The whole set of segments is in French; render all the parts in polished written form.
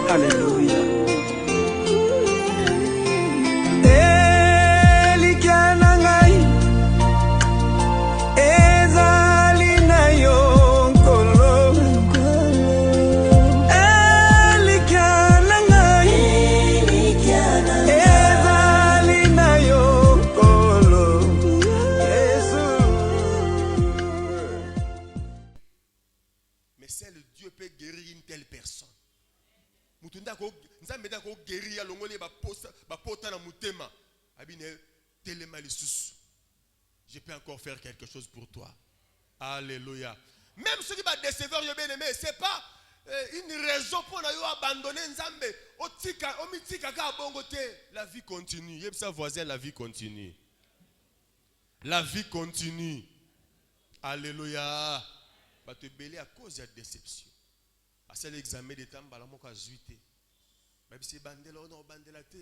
Alléluia. Mais c'est le Dieu peut guérir une telle personne. Mutunda ko nzambeda ko guérir longole ba pota na mutema. Abine telema lisusu. Je peux encore faire quelque chose pour toi. Alléluia. Même ceux qui va décevoir yo bien-aimé, c'est pas une raison pour nous abandonner Nzambe. La vie continue. Yep sa voisin, la vie continue. La vie continue. Alléluia. Va te béler à cause de la déception. À cet examen de temps, bala moko azuité. Même si bandela on a bandela te.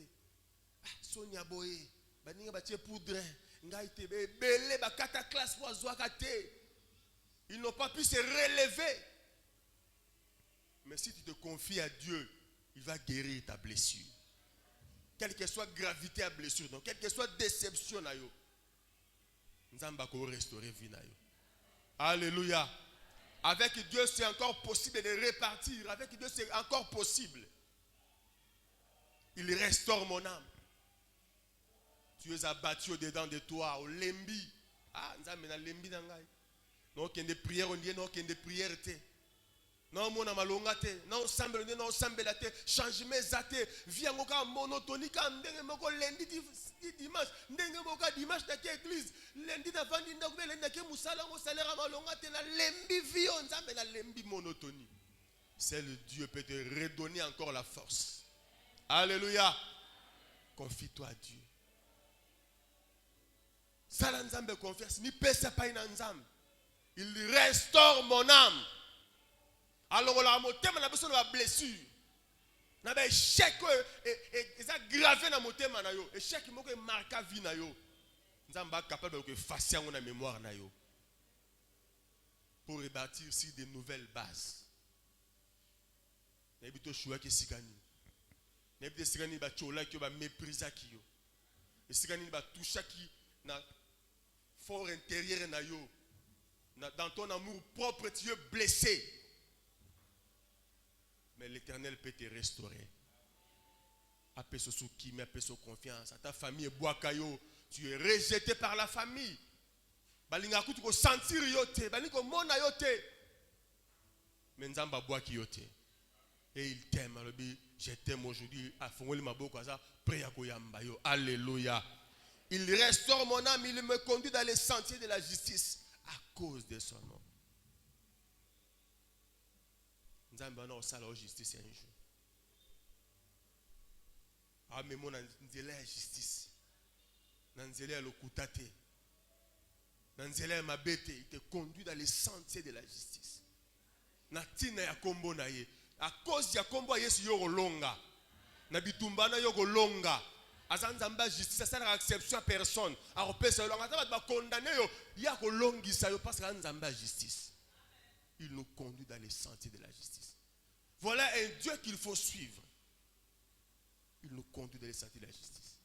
Sonia boye, baninga batie poudre, ngai te belé ba kata classe pour azwaka te. Ils n'ont pas pu se relever. Mais si tu te confies à Dieu, il va guérir ta blessure. Quelle que soit gravité à blessure, donc quelle que soit déception na yo. Nzamba ko restaurer vie na yo. Alléluia. Avec Dieu, c'est encore possible de répartir. Avec Dieu, c'est encore possible. Il restaure mon âme. Tu es abattu au-dedans de toi, au lembi. Ah, nzambe na lembi na ngai. Non, qu'il y ait des prières, on dit non, qu'il y ait des prières. Non, mon amalonga te. Non, semble, non, semble la te. Changement zate. Viens moka monotonie comme ndenge moko lundi dimanche. Ndenge moka dimanche na église. Lundi na vandi ndako be lundi na ke musala ngo salaire amalonga te na lembi vio nzambe na lembi monotonie. C'est le Dieu peut te redonner encore la force. Alléluia. Confie-toi à Dieu. Sala nzambe confiance ni pesa pa ina nzambe. Il restaure mon âme. Alors on a monté ma besoin de la blessure. Na ba échec et ça gravé na motema na yo. Échec mo ko marquer vie na yo. Nzamba capable de effacer en na mémoire na yo. Pour rebâtir sur de nouvelles bases. Na bito choua ke sikani. Na bito sikani ba chola ki ba méprisa ki yo. Et sikani ba toucha ki na fort intérieur na yo. Dans ton amour propre, tu es blessé. Mais l'Éternel peut te restaurer. Appelle ce soukime, appelle ce confiance. Ta famille est boakayo. Tu es rejeté par la famille. Balinga kutu ko sentir yote. Balinga ko mona yote. Mais nzamba boaki yote. Et il t'aime. Je t'aime aujourd'hui. Afongoli maboko asa. Prie à koyamba yo. Alléluia. Il restaure mon âme. Il me conduit dans les sentiers de la justice. À cause de son nom. Nous avons la justice un jour. Ah, mais moi, nous avons la justice. Nous avons le koutate. Nous avons ma bête. Il te conduit dans les sentiers de la justice. Natina ya kombo na ye. À cause ya kombo yesu yoko longa. Na bitumba na yoko longa. Azanzamba justice, ça n'a acception à personne. Alors, personne va condamner parce que Azanzamba justice. Il nous conduit dans les sentiers de la justice. Voilà un Dieu qu'il faut suivre. Il nous conduit dans les sentiers de la justice.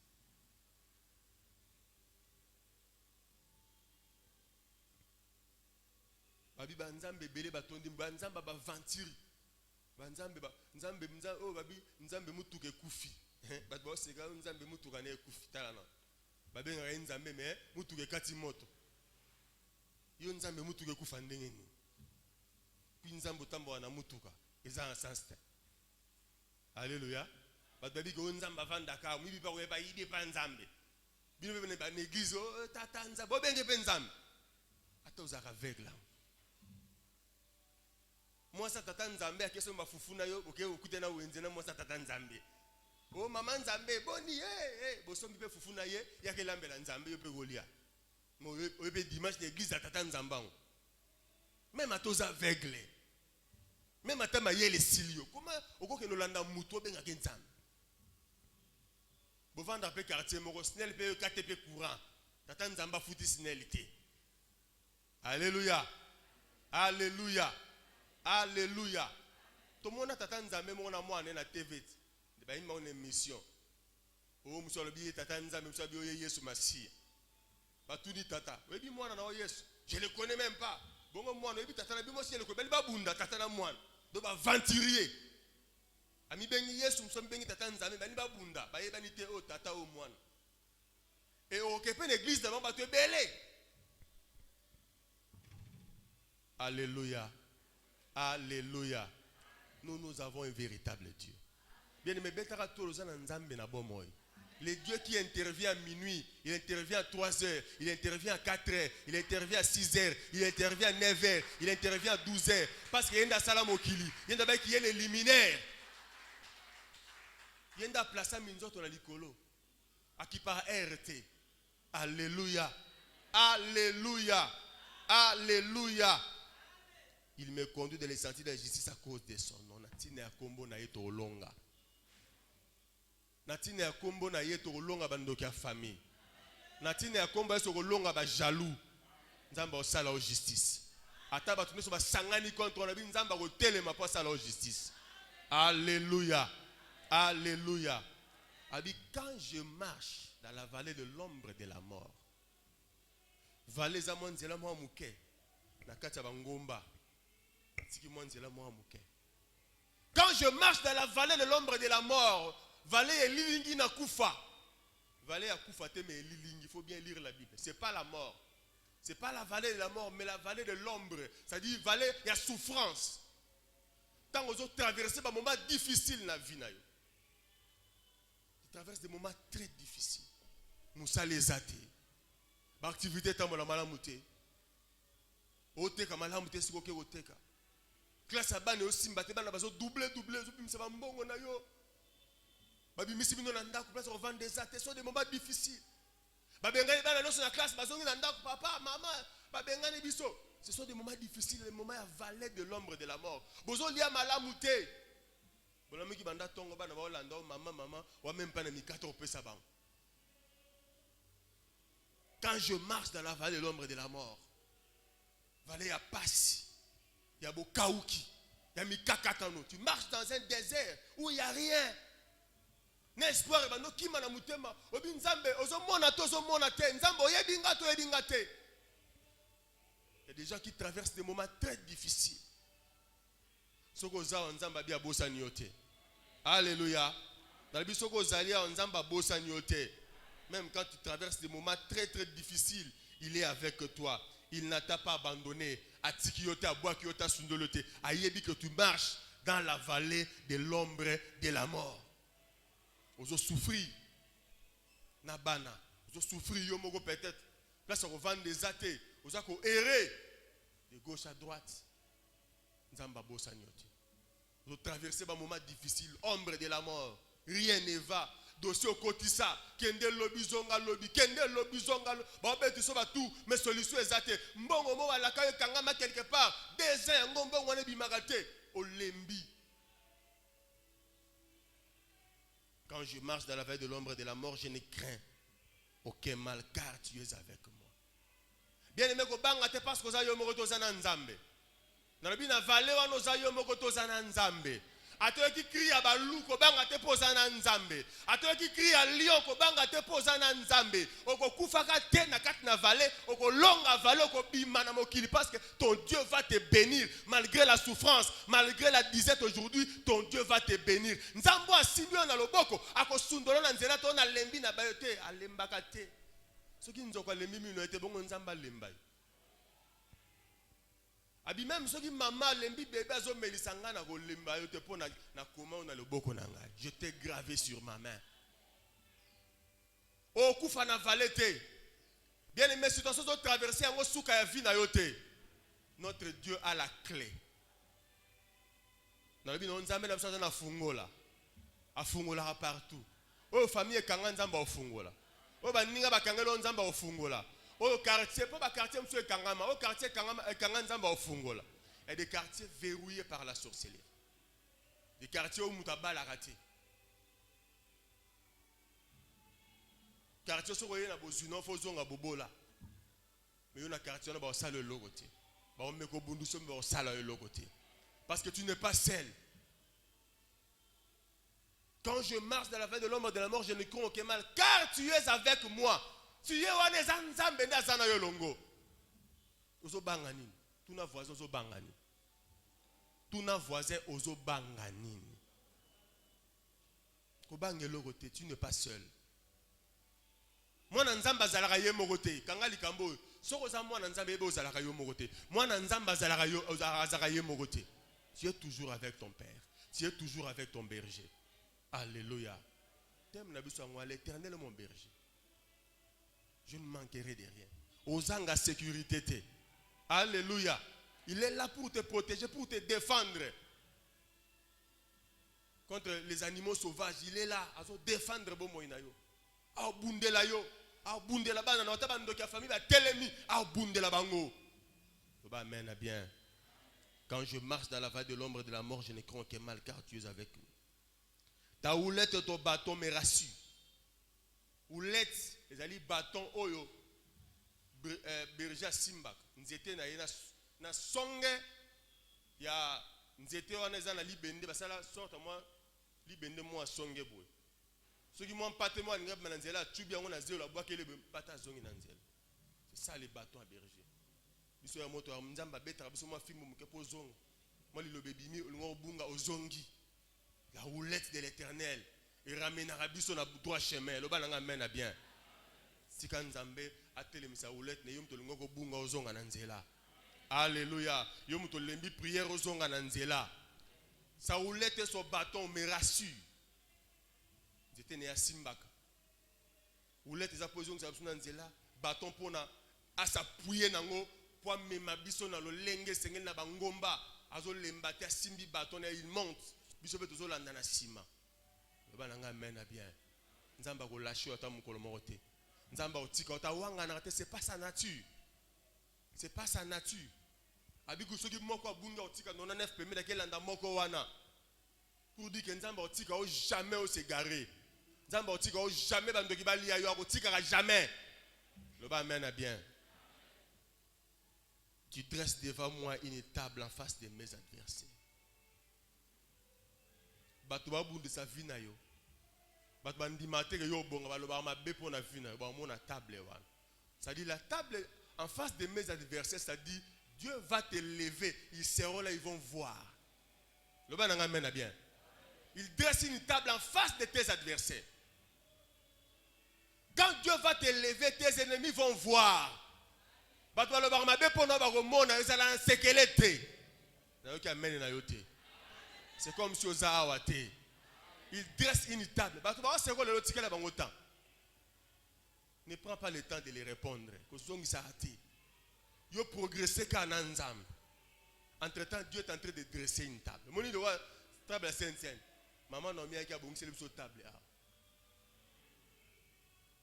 Babi banzambe belé batondi banzamba ba ventiri. Banzambe ba nzambe oh babi nzambe mutuke kufi. Bat bo se ga nzambe mutuka na kufi talana. Babe nga nzambe me mutuke kati moto. Yo nzambe mutuke kufa ndenge ni. Puis nzambe tambo na mutuka. Eza en sens. Alléluia. Bat babi go nzamba vanda ka mi bi ba we ba ide pa nzambe. Bino be ba l'église oh tata nzambe bo benge pe nzambe. Ata uzaka aveugle. Moi ça tata nzambe a question mafufuna yo OK okute na wenzena moi ça tata nzambe. Oh maman nzambe boni bosombi pe fufuna ye yake lambela nzambe yo pe golia. Mo yo pe dimanche l'église à tata nzambango. Même à tous aveugles. Même à tama yele silio. Comment oko ke no landa muto benga ke nzambe. Bo vanda pe quartier moko snel pe KTP courant. Tata nzamba futi snelité. Alléluia. Alléluia. Alléluia. tout le monde a tatanzambe mon amour na TV. Ba une mon émission. Oh musolo bi tatanzambe musolo bi Yesu Masia. Ba tout dit tata. Oui bi moi na Yesu. Je le connais même pas. Bon moi no bi tata na bi moi si le connais ba bunda tata na moi. Do ba venturier. Ami bengi Yesu musolo bengi tatanzambe ba ni ba bunda. Ba yeba ni te o tata o moi. Et au kepe l'église d'avant ba te belé. Alléluia. Alléluia. Nous avons un véritable Dieu. Bien aimé, le Dieu qui intervient à minuit, il intervient à 3 heures, il intervient à 4 heures, il intervient à 6 heures, il intervient à 9 heures, il intervient à 12 heures. Parce qu'il y a un salam au kili, il y a un qui est les liminaires. Il y a un place à Minzot on a l'icolo. À qui par RT. Alléluia. Alléluia. Alléluia. Il me conduit dans les sentiers de la justice à cause de son nom. Natine ya kombo na yeto olonga. Natine ya kombo na yeto olonga bandoki ya famille. Natine ya kombo yeto olonga ba jaloux. Nzamba osala o justice. Ata batu neso ba sangani contre na bi nzamba ko telema po sala o justice. Alléluia. Alléluia. Abi quand je marche dans la vallée de l'ombre de la mort. Vallée za monzela mo muke. Na kati ya bangomba. Quand je marche dans la vallée de l'ombre de la mort, vallée est lilingi na kufa. Vallée à kufa te mais lilingi, il faut bien lire la Bible. C'est pas la mort. C'est pas la vallée de la mort, mais la vallée de l'ombre. C'est-à-dire vallée, il y a souffrance. Tant que vous traversez des moments difficiles dans la vie. Tu traverses des moments très difficiles. Moussa les athées. L'activité est en malamouté. Oteka malamouté si vous oteka. Classe à ban aussi mbaté ban bazo doublé ça va mbongo na yo babi misi bino na ndako place on vend des athées sont des moments difficiles babengani bana loso na classe bazongi na ndako papa maman babengani biso ce sont des moments difficiles les moments à vallée de l'ombre de la mort bozo lia malamuté bonami ki banda tongo bana ba olanda maman wa même pas na mikato pesa ban quand je marche dans la vallée de l'ombre de la mort vallée à passe. Il y a beaucoup kauki, il y a mikakatano. Tu marches dans un désert où il n'y a rien. N'espoir et bano ki mana mutema. Obi nzambe ozo mona te nzambe oyebinga to yebinga te. Il y a des gens qui traversent des moments très difficiles. Soko za nzamba bia bosa nyote. Alléluia. Dans le bisoko zalia nzamba bosa nyote. Même quand tu traverses des moments très très difficiles, il est avec toi. Il n'a pas abandonné. Atikiyota, Boakiyota, Sundolote. Ayebi que tu marches dans la vallée de l'ombre de la mort. Ozo souffrir. Nabana. Ozo souffrir yomogo peut-être. Là, ça revend des athées. Ozo ko errer de gauche à droite. Nzamba bosa nyote. Ozo traverser un moment difficile. Ombre de la mort. Rien ne va. Dossier au kotisa, kende lobizonga lobi, kende lobizonga lobi, babeti soba tout, mais solution exacte. Mbongo mo wala kayo kangama quelque part, des ans ngombo wane bimagate, olembi. Quand je marche dans la vallée de l'ombre de la mort, je ne crains aucun mal, car tu es avec moi. Bien aimé ko banga te parce que za yo moko tozana nzambe. Na lobi na vallée wana za yo moko tozana nzambe. Atoye qui crie à balou ko banga te posa na nzambe. Atoye qui crie à lion ko banga te posa na nzambe. Oko kufaka te na kat na vallée, oko longa vallée oko bima na mokili parce que ton Dieu va te bénir malgré la souffrance, malgré la disette aujourd'hui, ton Dieu va te bénir. Nzambo asimbi na loboko, ako sundolo na nzela to na lembi na bayote, alembaka te. Soki nzoko lembi mino ete bongo nzamba lembai. Abi même ceux qui maman lembi bébé azo melisanga na ko lemba yo te po na koma na loboko na ngai. Je t'ai gravé sur ma main. O kufa na valete. Bien aimé situation de traverser en suka ya vie na yo te. Notre Dieu a la clé. Na lobi no nzambe na biso na fungola. Afungola partout. O famille kanga nzamba ofungola. O baninga bakangelo nzamba ofungola. Au quartier, pas quartier, monsieur Kangama, au quartier Kanganzamba au Fungola. Il y a des quartiers verrouillés par la sorcellerie. Des quartiers où Moutaba l'a raté. Quartier où il y a Bozuna, Fozonga, Bobola. Mais il y a un quartier où il y a un logoté. Parce que tu n'es pas seul. Quand je marche dans la vallée de l'ombre de la mort, je ne crains aucun mal, car tu es avec moi. Tu es wana nzambe nda sana yo longo. Ozo bangani. Tuna voisin ozo bangani. Tuna voisin ozo bangani. Ko bangelo kote, tu n'es pas seul. Mwana nzamba zalaka ye mokote, kanga likambo. Soko za mwana nzamba ebe ozalaka yo mokote. Mwana nzamba zalaka yo ozalaka ye mokote. Tu es toujours avec ton père. Tu es toujours avec ton berger. Alléluia. L'Éternel est mon berger. Je ne manquerai de rien. Ozanga sécurité. Alléluia. Il est là pour te protéger, pour te défendre. Contre les animaux sauvages, il est là à défendre Bomoinayo. A bundela yo, a bundela bana na tabando ki famille ba telemi, a bundela bango. Amen, bien. Quand je marche dans la vallée de l'ombre de la mort, je ne crains aucun mal car tu es avec nous. Ta houlette ton bâton me rassure. Houlette, les alliés bâton oyo berger simbak. Nzete na songe ya nzete wana za na libende basala sorte moi libende moi songe boy. Ceux qui m'ont pâté moi ngab mananzela tubi yango na zelo abwa kele pata zongi na nzela. C'est ça les bâtons à berger. Biso ya moto ya nzamba beta biso moi fimbo mukepo zongo. Moi li lobebimi olungo bunga ozongi. La houlette de l'Éternel et ramènera biso na droit chemin. Le balanga mène bien. Si quand Nzambe a télémisa houlette ne yom to lungo ko bunga ozonga na nzela. Alléluia. Yom to lembi prière ozonga na nzela. Sa houlette et son bâton me rassure. J'étais né à Simbaka. Houlette eza position sa na nzela, bâton pona a s'appuyer nango pour mema biso na lo lenge sengel na bangomba azo lemba te simbi bâton et il monte. Biso be tozolanda na sima. Loba nanga mena bien. Nzamba ko lâcher ata mukolo moko te. Nzamba otika ota wanga na te, c'est pas sa nature. C'est pas sa nature. Abiku soki moko abunda otika 99 pembe da kelanda moko wana. Pour dire que nzamba otika o jamais o s'égarer. Nzamba otika o jamais bandoki bali ya yo otika jamais. Loba mena bien. Tu dresses devant moi une table en face de mes adversaires. Bato babunde sa vie na yo. Bato bandimate ke yo bonga baloba ma be pour na vie na yo ba mona table wana. Ça dit la table en face de mes adversaires, ça dit Dieu va te lever, ils seront là, ils vont voir. Le ban nga mena bien. Il dresse une table en face de tes adversaires. Quand Dieu va te lever, tes ennemis vont voir. Bato baloba ma be pour na ba ko mona ezala en sécurité. Na yo ki amène na yo te. C'est comme si Ozawate. Il dresse une table. Ne prends pas le temps de les répondre. Yo progressé qu'en ensemble. Entre-temps, Dieu est en train de dresser une table. Mon de table sainte. Maman n'a mis à la table.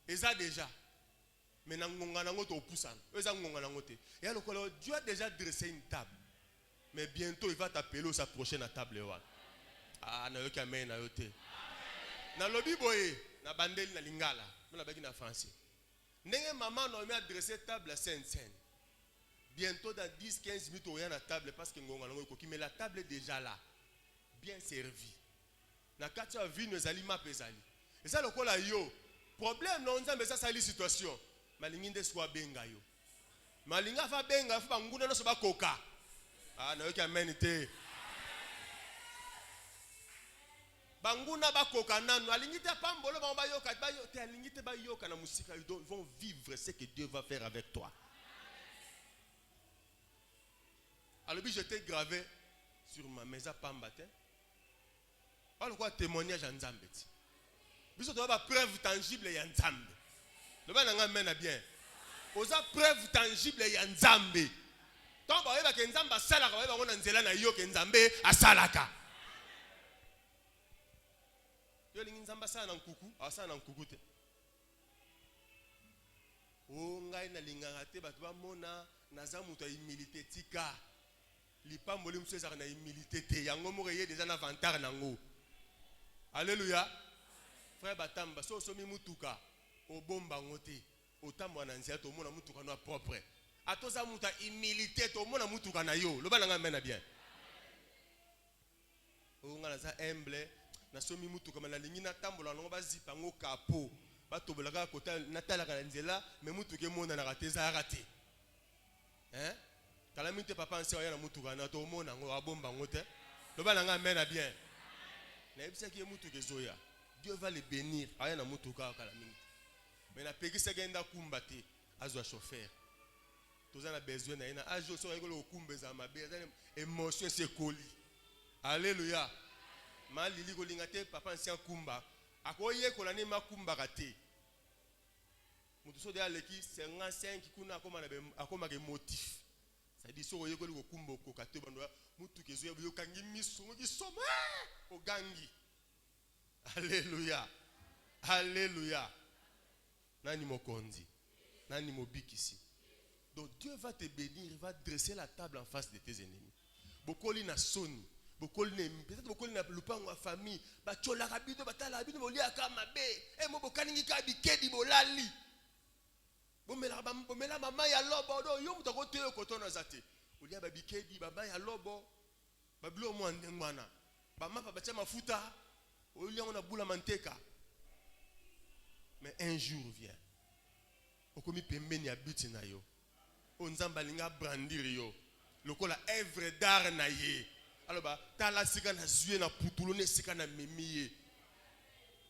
Et ça déjà. Mais Dieu a déjà dressé une table. Mais bientôt, il va t'appeler s'approcher de la table. Ah, na yoka men na yote. Na lobi boye, na bandeli na lingala. Na baki na français. Ndenge maman na mi adresser table sainte. Bientôt dans 10-15 minutes on y a la table parce que ngonga nango koki mais la table est déjà là. Bien servie. Na kati ya vie nos aliments pesali. Et ça lokola yo. Problème non nzambe ça sali situation. Malinginde soit benga yo. Malinga fa benga fa nguna no so ba koka. Ah na yoka menite. Banguna bakoka nanu alingite pambolo ba yoka ba yo te alingite ba yoka na musika ils vont vivre ce que Dieu va faire avec toi. Alors puis j'étais gravé sur ma maison pambate. Alors quoi témoignage en Nzambe. Biso to ba preuve tangible ya Nzambe. Le ba nga mena bien. Oza preuve tangible ya Nzambe. Tant ba yeba ke Nzamba salaka ba ngona nzela na yo ke Nzambe asalaka. Yo lingi Nzamba sana na nkuku, asana na nkuku te. O ngai na linganga te bato ba mona naza muto humilité tika. Lipamboli mso ezaka na humilité te. Yango mo ye déjà na avantage nango. Alléluia. Frère Batamba, so somi mutuka obomba ngote. Otambo na nzia to mona mutuka no propre. Atoza muta humilité to mona mutuka na yo. Loba nga mena bien. O nga za humble. nasomi mutu kama na lingi na tambola ngo bazipa ngo kapo batobolaka kota natala kana nzela me mutu ke mona na rateza raté hein kala minte papa nse ya na mutu kana to mona ngo abomba ngote loba na nga mena bien na ebisa ki mutu ke zoya Dieu va le bénir aya na mutu ka kala mingi mais na pekisa genda kumbate azwa chauffeur tozana besoin na ina ajo so ekolo kumbeza mabe za émotion se koli alléluia malili kolinga te papa ancien kumba akoye kolani makumba kate mutu so de aleki 55 kuna akoma ke motif ça dit so oye koliko kumba ko kate bando mutu kezo yo kangi miso ki soma o gangi alléluia alléluia nani mokonzi nani mobikisi. Donc Dieu va te bénir, il va dresser la table en face de tes ennemis. Bokoli na soni, bokoli na peut-être bokoli na lupango wa famille, ba chola kabido batala kabido bolia kama be, mo bokaningi ka bikedi bolali. Bomela mama ya lobo do yo mutako te kotono zate. Olia ba bikedi baba ya lobo. Babilo mo ndengwana. Ba mapa bacha mafuta, olia on a bula manteka. Mais un jour vient. Okomi pembeni ya buti na yo. Onzamba linga brandir yo lokola œuvre d'art na ye alors tala sika na zue na putulo ne sika na memiye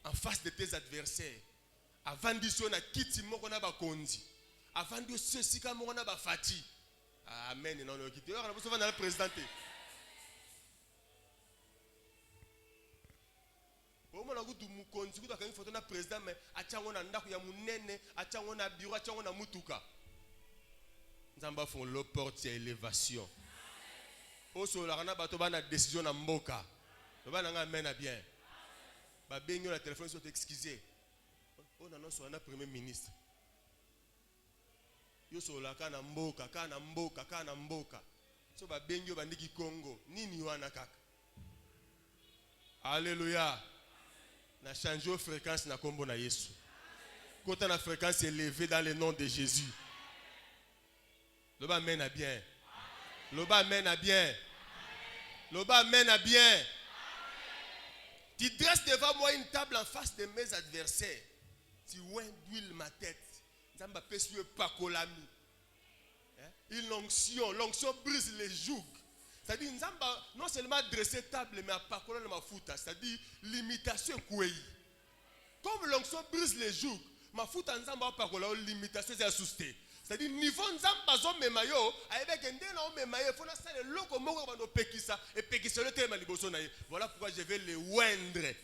en face de tes adversaires avant diso na kiti moko na bakonzi avant diso sika moko na bafati amen non no kiti on a besoin de présidenter omo na kutu mukonzi kutu akangi photo na président mais achango na ndako ya munene achango na bureau achango na mutuka. Nzamba font le porte élévation. Au sol la rana bato bana décision na mboka. Bana nga mena bien. Ba benyo la téléphone sont excusés. On annonce on a premier ministre. Yo so la kana mboka, kana mboka, kana mboka. So ba benyo bandiki Congo. Nini wana kaka. Alléluia. Na changer fréquence na kombo na Yesu. Quand la fréquence est élevée dans le nom de Jésus. Loba mène à bien. Loba mène à bien. Loba mène à bien. Tu dresses devant moi une table en face de mes adversaires. Tu d'huile ma tête. Nzamba pesu pas kolami. Une onction. L'onction brise les jougs. C'est-à-dire, Nzamba non seulement dresser table, mais à pakola na mafuta. C'est-à-dire, limitation kouei. Comme l'onction brise les jougs, mafuta Nzamba pakola limitation c'est assusté. C'est-à-dire, niveau Nzamba zo memayo, avec un déno memayo, il faut na sale loko moko bando pekisa et pekisa le tema liboso na ye. Voilà pourquoi je vais le oindre.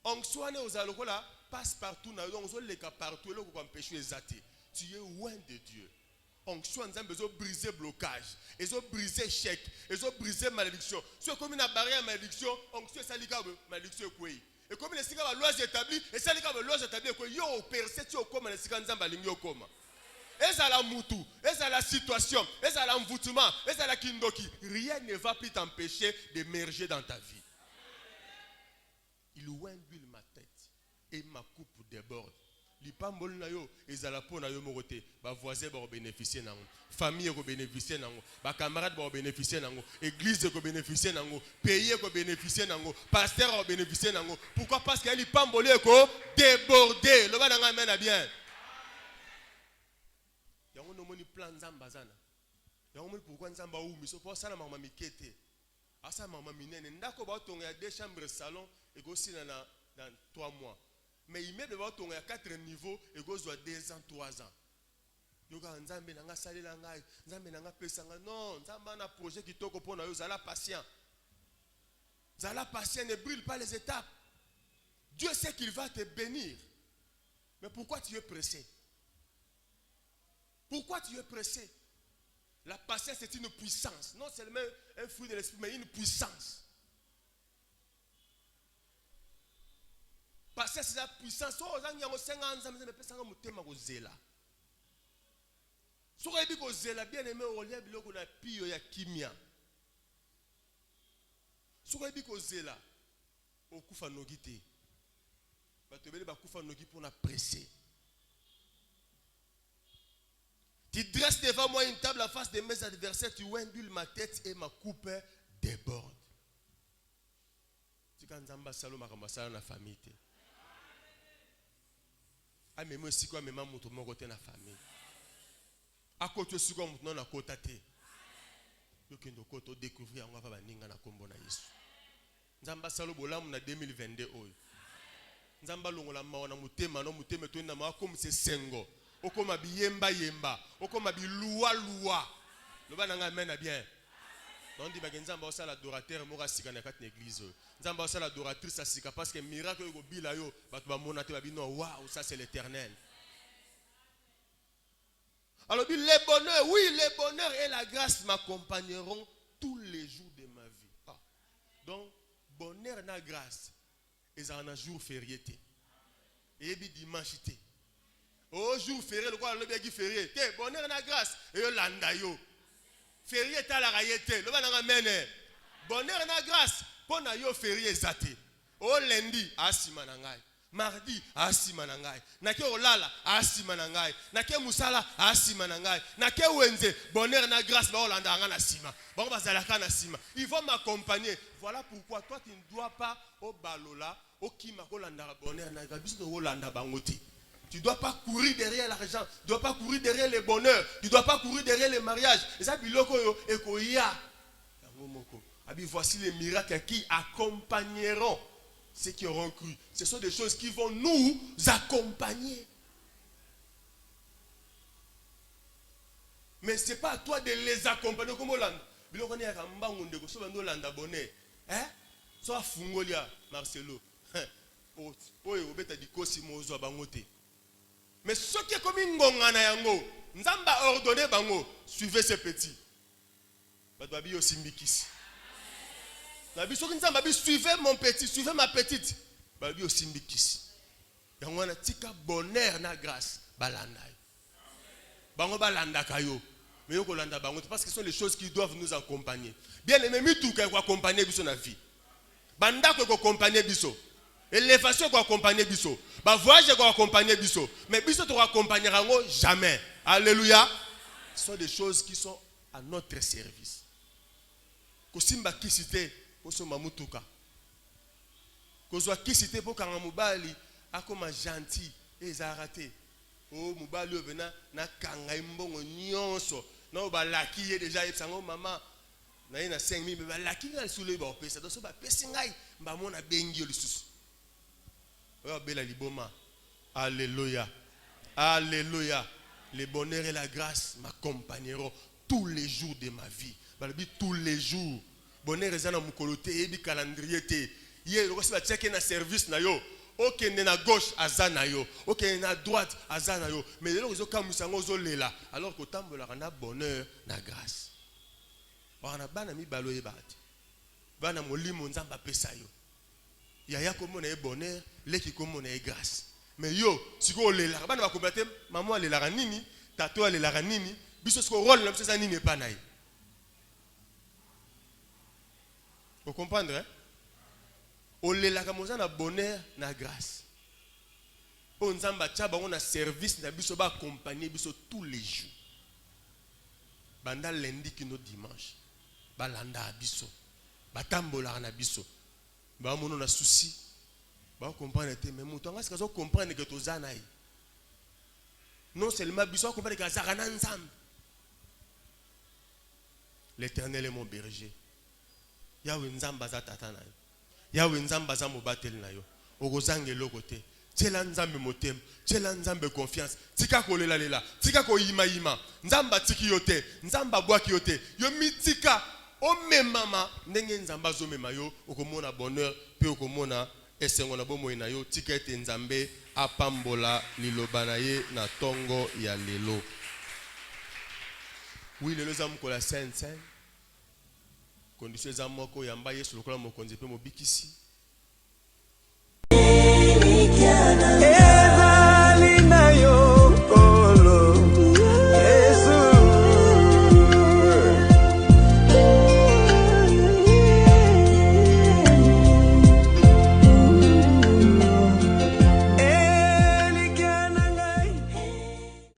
Onction aux alokola passe partout na yo, on le ka partout loko ko empêcher ezati. Tu es loin de Dieu. Onction Nzamba zo briser blocage, ils ont brisé chèque, ils ont brisé malédiction. Soit comme une barrière malédiction, onction salika malédiction quoi. Et comme les sigas lois établies, et ça les lois établies que yo percé au comme les sigas Nzamba lingo koma. Et ça la mutu, et ça la situation, et ça l'envoûtement, et ça la kindoki. Rien ne va plus t'empêcher d'émerger dans ta vie. Il ouindule ma tête et ma coupe déborde. Lipambol na yo ezala pona yo morote ba voisin ba bénéficier nango famille ko bénéficier nango ba camarade ba bénéficier nango église ko bénéficier nango pays ko bénéficier nango pasteur ko bénéficier nango pourquoi parce que lipambol ko déborder le ba nga mena bien yango no moni plan Nzamba zana yango moni pourquoi Nzamba ou miso pour ça na mama mikete asa mama minene ndako ba tonga ya 2 chambres salon et go sina dans 3 mois. Mais il met devant ton 4 niveaux et goes à 2 ans, 3 ans. Yoga Nzambe nanga salela ngai, Nzambe nanga pesanga non, Nzamba na projet qui toko pona yo zala patient. Zala patient, ne brûle pas les étapes. Dieu sait qu'il va te bénir. Mais pourquoi tu es pressé? Pourquoi tu es pressé? La patience c'est une puissance, non seulement un fruit de l'esprit mais une puissance. Parce que c'est la puissance. So ozangi yango senga Nzambe me pesanga mutema ko zela. So ko ebi ko zela bien aimé olia biloko na piyo ya kimia. So ko ebi ko zela okufa noki te. Bato bele bakufa noki pour na presser. Tu dresses devant moi une table en face de mes adversaires, tu ouindules ma tête et ma coupe déborde. Tu quand Nzamba salo makambo sala na famille te. A même aussi quoi même moto mon côté na famille. A côté aussi quoi moto na kota te. Yo kendo koto découvrir on va ba ninga na kombo na Yesu. Nzamba salo bolamu na 2022 oyo. Nzamba longola mawana mutema no mutema to na ma comme c'est sengo. Okoma biyemba yemba, okoma biluwa luwa. Loba nanga mena bien. On dit que Nzamba osa l'adorateur mora sika na kat l'église. Nzamba osa l'adoratrice a sika parce que miracle yo bila yo batu ba monate ba bino waouh ça c'est l'Éternel. Alors dit le bonheur, oui le bonheur et la grâce m'accompagneront tous les jours de ma vie. Ah. Donc bonheur na grâce et ça un jour férié té. Et bi dimanche té. Au jour férié le quoi le bien qui férié. Té bonheur na grâce et yo landa yo. Férié ta la rayete, le bananga mene. Bonheur na grâce, pona yo férié zate. O lundi asima na ngai. Mardi asima na ngai. Nake olala asima na ngai. Nake musala asima na ngai. Nake wenze bonheur na grâce ba olanda nga na sima. Ba bazalaka na sima. Ils vont m'accompagner. Voilà pourquoi toi tu ne dois pas au balola, au kima ko landa bonheur na grâce, biso ko landa bangoti. Tu ne dois pas courir derrière l'argent. Tu ne dois pas courir derrière le bonheur. Tu ne dois pas courir derrière le mariage. Et ça, voici les miracles qui accompagneront ceux qui auront cru. Ce sont des choses qui vont nous accompagner. Mais ce n'est pas à toi de les accompagner comme Hollande. Hein? Soit Fungolia, Marcelo. Mais ce qui est comme une ngongana yango, Nzamba ordonné bango, suivez ces petits. Badwabi aussi mbikisi. Nabi soki Nzamba bi suivez mon petit, suivez ma petite. Badwabi aussi mbikisi. Yango na tika bonheur na grâce balanda. Bango balanda kayo. Mais yo kolanda bango parce que ce sont les choses qui doivent nous accompagner. Bien aimé mitu ka ko accompagner biso na vie. Banda ko accompagner biso. Élévation pour accompagner biso. Ba voyage pour accompagner biso. Mais biso te accompagnera jamais. Alléluia. Ce sont des choses qui sont à notre service. Kosimba kisite koso mamutuka. Kozwa kisite pour kanga mubali akoma gentil et zaraté. Oh mubali ovena na kanga imbongo nyonso. Na ba laki ye déjà yebsango maman. Na ina 5000 mais ba laki ngal soule ba pesa. Donc ba pesa ngai mba mona bengi lisusu. Alléluia. Alléluia. Le bonheur et la grâce m'accompagneront tous les jours de ma vie. Tous les jours. Bonheur est dans mon coloté et du calendrier. Hier, on va checker na service na yo. Ok, na gauche azana yo. Ok, na droite azana yo. Mais là, ils ont comme ça lela. Alors qu'au temps on a bonheur na grâce. On a bana mi balo yebati. Bana molimo nzamba pesa yo. Yaya comme on est bonheur, l'équipe comme on est grâce. Mais yo, si vous voulez la bana va compléter, maman elle est la nini, tato elle est la nini, biso ce qu'on rôle là c'est ça nini pas naï. Vous comprenez hein? On est là comme ça na bonheur na grâce. On zamba tchaba on a service na biso ba accompagner biso tous les jours. Banda lundi qui no dimanche. Balanda biso. Batambola na biso. Bah mon on a souci. Bah comprendre mais mon temps est-ce que vous comprenez que tu as naï? Non seulement biso comprendre que azarana nzambe. L'Éternel est mon berger. Yahweh nzamba za tata naï. Yahweh nzamba za mobatel na yo. Okozange lokote. Tela nzambe motem, tela nzambe confiance. Tika kolela lela, tika ko yima yima. Nzamba tiki yote, nzamba bwaki yote. Yo mitika o memama ndenge nzamba zo mema yo, okomona bonheur, pe okomona esengo na bomo na yo, tika ete nzambe apambola liloba na ye na tongo ya lelo. Oui, lelo za mukola saint. Condition za moko yamba Yesu lokola mokonzi pe mobikisi.